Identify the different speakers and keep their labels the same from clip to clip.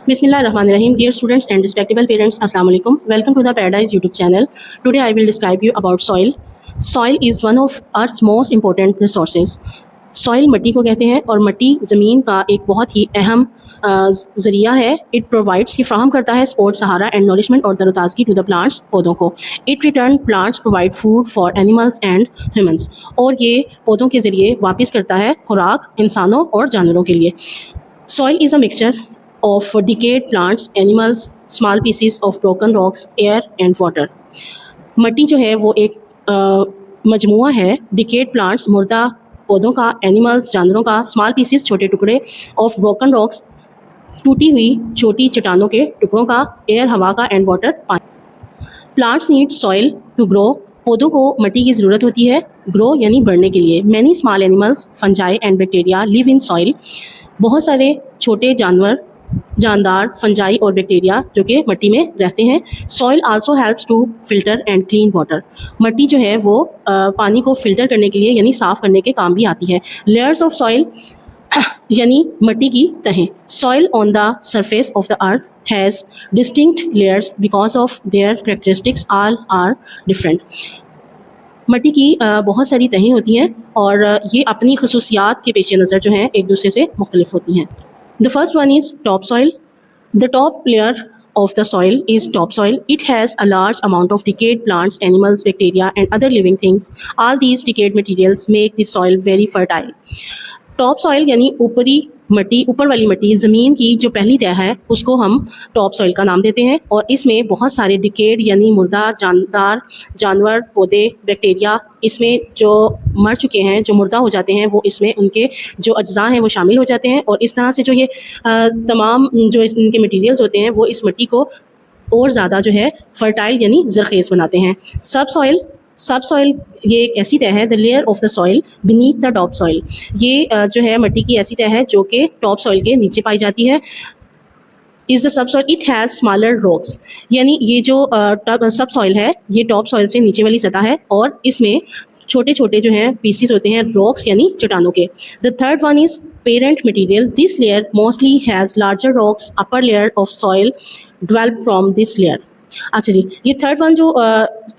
Speaker 1: Bismillahirrahmanirrahim. Dear students and respectable parents, Assalamu alaikum. Welcome to the Paradise YouTube channel. Today I will describe you about soil. Soil is one of Earth's most important resources. Soil मट्टी को कहते हैं और मट्टी ज़मीन का एक बहुत ही अहम ज़रिया है. इट प्रोवाइड्स की फ्राहम करता है सपोर्ट, सहारा एंड नॉरिशमेंट और तरोताज़गी टू द प्लांट्स, पौधों को. It return plants provide food for animals and humans, और ये पौधों के ज़रिए वापस करता है खुराक इंसानों और जानवरों के लिए. Soil is a mixture of decayed plants, animals, small pieces of broken rocks, air and water. मट्टी जो है वो एक मजमुआ है डिकेड प्लांट्स, मुर्दा पौधों का, एनिमल्स जानवरों का, स्मॉल पीसेस छोटे टुकड़े, ऑफ ब्रोकन रॉक्स टूटी हुई छोटी चट्टानों के टुकड़ों का, एयर हवा का, एंड वाटर पानी. Plants need soil to grow, पौधों को मट्टी की ज़रूरत होती है ग्रो यानी बढ़ने के लिए. Many small animals, fungi and bacteria live in soil, बहुत सारे छोटे जानदार, फंजाई और बैक्टीरिया जो कि मट्टी में रहते हैं. Soil also helps to filter and clean water, मट्टी जो है वो पानी को फिल्टर करने के लिए यानी साफ़ करने के काम भी आती है. लेयर्स ऑफ सॉइल यानी मट्टी की तहें. Soil on the surface of the earth has distinct layers because of their characteristics all are different. मट्टी की बहुत सारी तहें होती हैं और ये अपनी खसूसियात के पेश नज़र जो हैं एक दूसरे से मुख्तलिफ होती हैं. The first one is topsoil. The top layer of the soil is topsoil. It has a large amount of decayed plants, animals, bacteria, and other living things. All these decayed materials make the soil very fertile. Top soil यानी ऊपरी मट्टी, ऊपर वाली मट्टी, ज़मीन की जो पहली तह है उसको हम टॉप सॉइल का नाम देते हैं. और इसमें बहुत सारे डिकेड यानी मुर्दा जानदार जानवर, पौधे, बैक्टीरिया इसमें जो मर चुके हैं, जो मुर्दा हो जाते हैं, वो इसमें उनके जो अज्जा हैं वो शामिल हो जाते हैं. और इस तरह से जो ये तमाम जो इनके मटीरियल्स होते हैं वो इस मट्टी को और ज़्यादा जो है फर्टाइल यानी ज़रख़ेज़ बनाते हैं. सब सॉइल ये एक ऐसी तह है, the layer of the soil beneath the top soil, ये जो है मट्टी की ऐसी तह है जो कि टॉप सॉइल के नीचे पाई जाती है. Is the sub soil, it has smaller rocks, यानी ये जो सब सॉइल है ये टॉप सॉइल से नीचे वाली सतह है और इसमें छोटे छोटे जो हैं पीसीस होते हैं रॉक्स यानी चट्टानों के. The third one is parent material. This layer mostly has larger rocks, upper layer of soil develop from this layer. अच्छा जी, ये थर्ड वन जो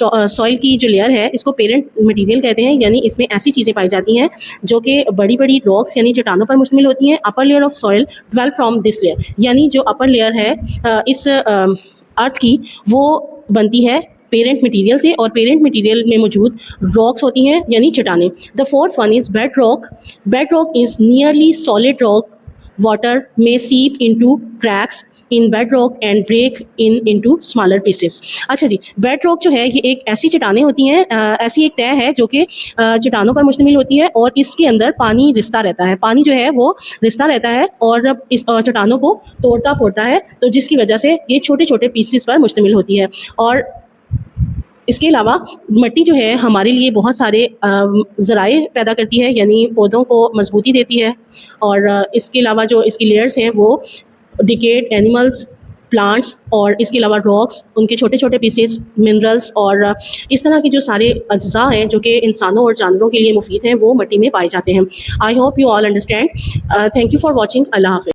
Speaker 1: सॉइल की जो लेयर है इसको पेरेंट मटेरियल कहते हैं, यानी इसमें ऐसी चीज़ें पाई जाती हैं जो कि बड़ी बड़ी रॉक्स यानी चट्टानों पर मुश्तमिल होती हैं. Upper layer of soil develop from this layer, यानी जो अपर लेयर है इस अर्थ की वो बनती है पेरेंट मटेरियल से, और पेरेंट मटेरियल में मौजूद रॉक्स होती हैं यानी चट्टानें. The fourth one is bedrock. Bedrock is nearly solid rock. Water may seep into cracks in bedrock and break into smaller pieces. अच्छा जी, बेड रॉक जो है ये एक ऐसी चट्टानें होती हैं, ऐसी एक तह है जो कि चट्टानों पर मुश्तमिल होती है और इसके अंदर पानी रिश्ता रहता है. पानी जो है वो रिश्ता रहता है और इस चट्टानों को तोड़ता फोड़ता है, तो जिसकी वजह से ये छोटे छोटे पीसेस पर मुश्तमिल होती है. और इसके अलावा मट्टी जो है हमारे लिए बहुत सारे ज़राए पैदा करती है, यानी पौधों को मजबूती देती है. और इसके अलावा जो इसकी लेयर्स हैं वो डिकेड एनिमल्स, प्लांट्स और इसके अलावा रॉक्स, उनके छोटे छोटे पीसेस, मिनरल्स और इस तरह के जो सारे अज्जा हैं जो कि इंसानों और जानवरों के लिए मुफीद हैं वो मट्टी में पाए जाते हैं. I hope you all understand. Thank you for watching. अल्लाह हाफ़िज़.